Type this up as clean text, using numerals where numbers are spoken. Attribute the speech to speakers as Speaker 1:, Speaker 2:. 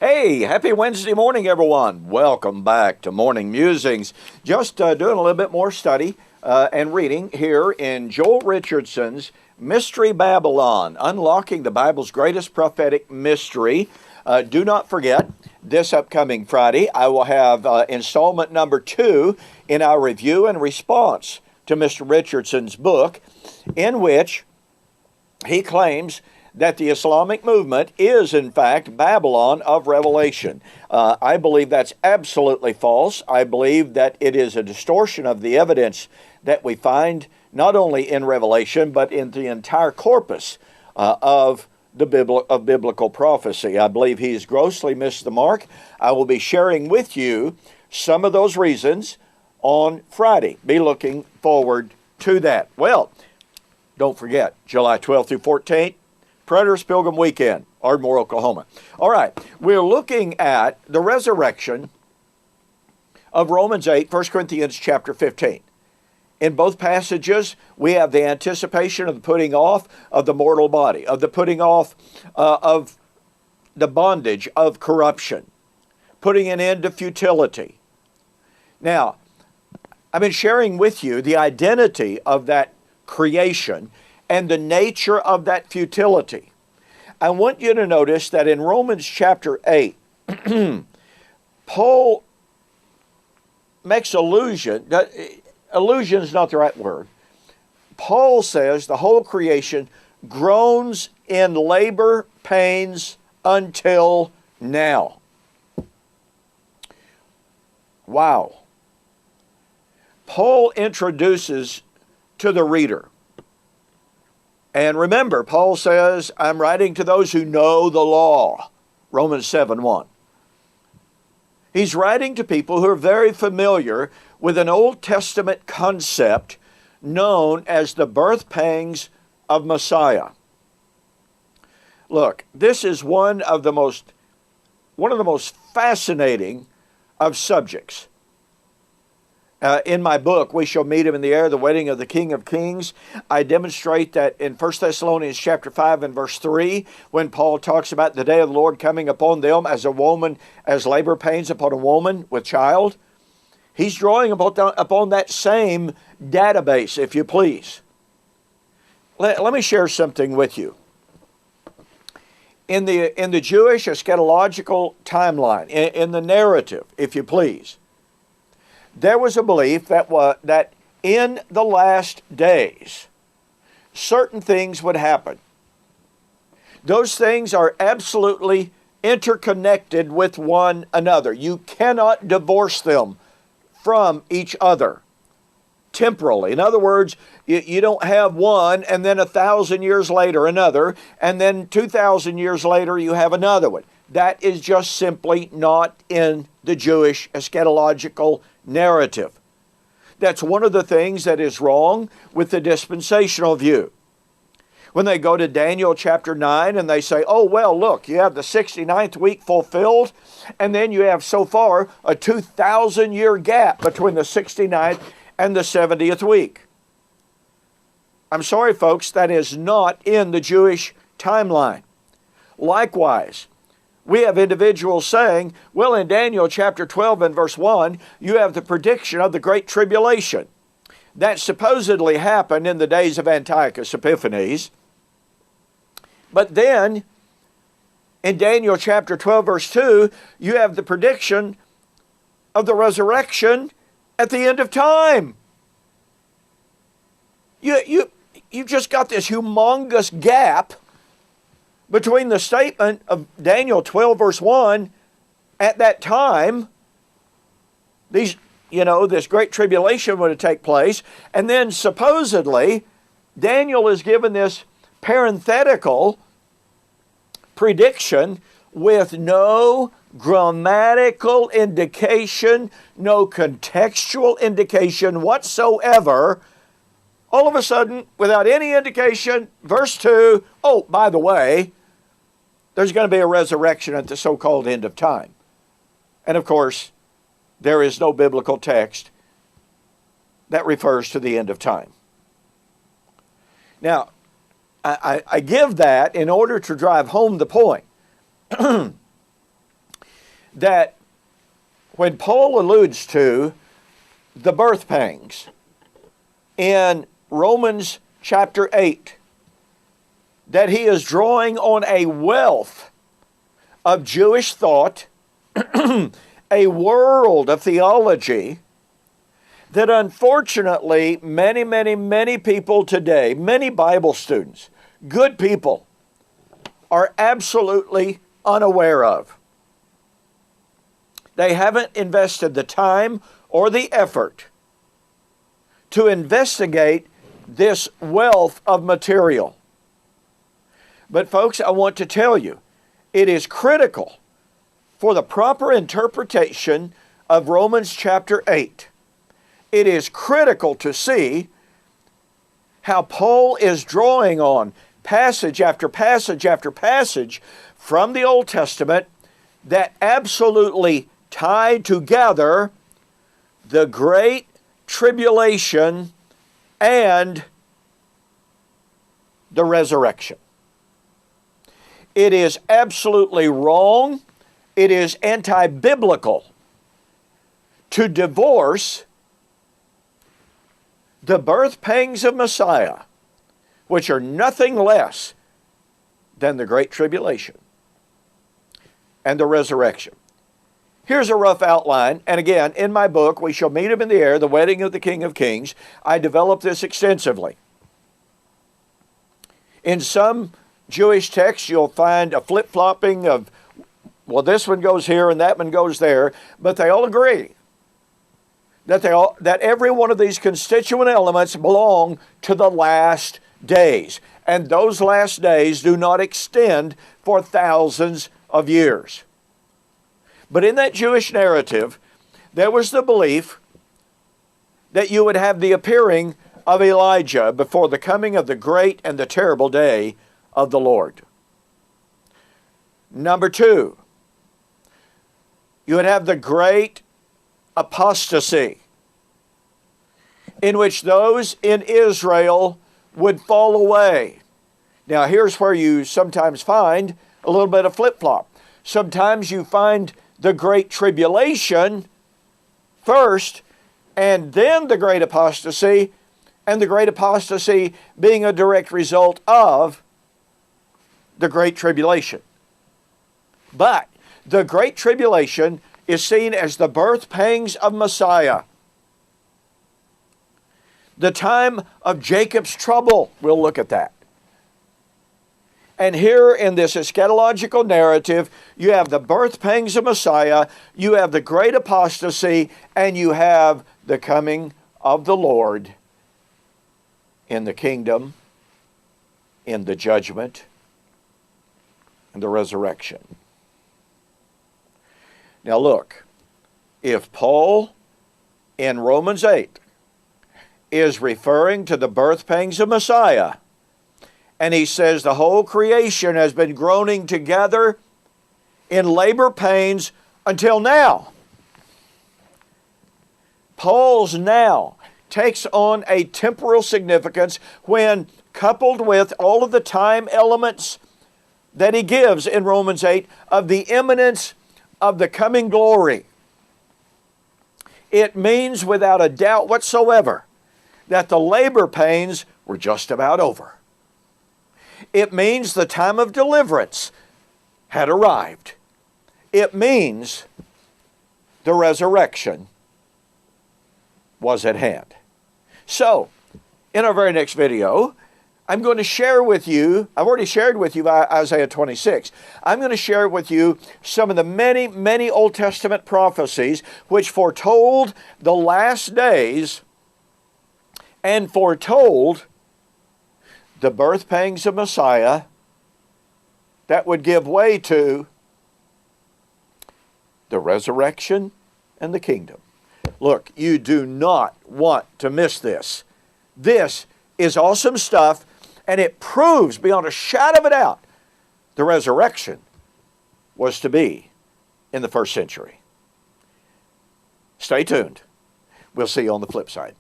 Speaker 1: Hey, happy Wednesday morning, everyone. Welcome back to Morning Musings. Just doing a little bit more study and reading here in Joel Richardson's Mystery Babylon, Unlocking the Bible's Greatest Prophetic Mystery. Do not forget, this upcoming Friday, I will have installment number 2 in our review and response to Mr. Richardson's book, in which he claims that the Islamic movement is, in fact, Babylon of Revelation. I believe that's absolutely false. I believe that it is a distortion of the evidence that we find not only in Revelation, but in the entire corpus of biblical prophecy. I believe he's grossly missed the mark. I will be sharing with you some of those reasons on Friday. Be looking forward to that. Well, don't forget, July 12th through 14th, Preterist Pilgrim Weekend, Ardmore, Oklahoma. All right, we're looking at the resurrection of Romans 8, 1 Corinthians chapter 15. In both passages, we have the anticipation of the putting off of the mortal body, of the putting off of the bondage of corruption, putting an end to futility. Now, I've been sharing with you the identity of that creation and the nature of that futility. I want you to notice that in Romans chapter 8, Paul makes illusion is not the right word. Paul says the whole creation groans in labor pains until now. Wow. Paul introduces to the reader. And remember, Paul says, I'm writing to those who know the law, Romans 7:1. He's writing to people who are very familiar with an Old Testament concept known as the birth pangs of Messiah. Look, this is one of the most fascinating of subjects. In my book, We Shall Meet Him in the Air, the Wedding of the King of Kings, I demonstrate that in 1 Thessalonians chapter 5 and verse 3, when Paul talks about the day of the Lord coming upon them as a woman, as labor pains upon a woman with child, he's drawing upon that same database, if you please. Let me share something with you. In the Jewish eschatological timeline, in the narrative, if you please, there was a belief that in the last days, certain things would happen. Those things are absolutely interconnected with one another. You cannot divorce them from each other temporally. In other words, you don't have one and then 1,000 years later another, and then 2,000 years later you have another one. That is just simply not in the Jewish eschatological narrative. That's one of the things that is wrong with the dispensational view. When they go to Daniel chapter 9 and they say, oh, well, look, you have the 69th week fulfilled, and then you have so far a 2,000-year gap between the 69th and the 70th week. I'm sorry, folks, that is not in the Jewish timeline. Likewise, we have individuals saying, well, in Daniel chapter 12 and verse 1, you have the prediction of the Great Tribulation. That supposedly happened in the days of Antiochus Epiphanes. But then, in Daniel chapter 12 verse 2, you have the prediction of the resurrection at the end of time. You've just got this humongous gap between the statement of Daniel 12 verse 1, at that time, this great tribulation would take place, and then supposedly Daniel is given this parenthetical prediction with no grammatical indication, no contextual indication whatsoever. All of a sudden, without any indication, verse 2, oh, by the way, there's going to be a resurrection at the so-called end of time. And of course, there is no biblical text that refers to the end of time. Now, I give that in order to drive home the point that when Paul alludes to the birth pangs in Romans chapter 8, that he is drawing on a wealth of Jewish thought, a world of theology that unfortunately many people today, many Bible students, good people, are absolutely unaware of. They haven't invested the time or the effort to investigate this wealth of material. But folks, I want to tell you, it is critical for the proper interpretation of Romans chapter 8. It is critical to see how Paul is drawing on passage after passage after passage from the Old Testament that absolutely tie together the great tribulation and the resurrection. It is absolutely wrong, it is anti-biblical to divorce the birth pangs of Messiah, which are nothing less than the Great Tribulation and the resurrection. Here's a rough outline, and again, in my book, We Shall Meet Him in the Air, The Wedding of the King of Kings, I developed this extensively. In some Jewish texts, you'll find a flip-flopping of, well, this one goes here and that one goes there, but they all agree that every one of these constituent elements belong to the last days. And those last days do not extend for thousands of years. But in that Jewish narrative, there was the belief that you would have the appearing of Elijah before the coming of the great and the terrible day of the Lord. Number two, you would have the great apostasy, in which those in Israel would fall away. Now, here's where you sometimes find a little bit of flip-flop. Sometimes you find the Great Tribulation first, and then the Great Apostasy, and the Great Apostasy being a direct result of the Great Tribulation. But the Great Tribulation is seen as the birth pangs of Messiah. The time of Jacob's trouble, we'll look at that. And here in this eschatological narrative, you have the birth pangs of Messiah, you have the great apostasy, and you have the coming of the Lord in the kingdom, in the judgment, and the resurrection. Now look, if Paul in Romans 8 is referring to the birth pangs of Messiah, and he says the whole creation has been groaning together in labor pains until now. Paul's now takes on a temporal significance when coupled with all of the time elements that he gives in Romans 8 of the imminence of the coming glory. It means without a doubt whatsoever that the labor pains were just about over. It means the time of deliverance had arrived. It means the resurrection was at hand. So, in our very next video, I'm going to share with you, I've already shared with you Isaiah 26. I'm going to share with you some of the many Old Testament prophecies which foretold the last days and foretold the birth pangs of Messiah that would give way to the resurrection and the kingdom. Look, you do not want to miss this. This is awesome stuff, and it proves beyond a shadow of a doubt the resurrection was to be in the first century. Stay tuned. We'll see you on the flip side.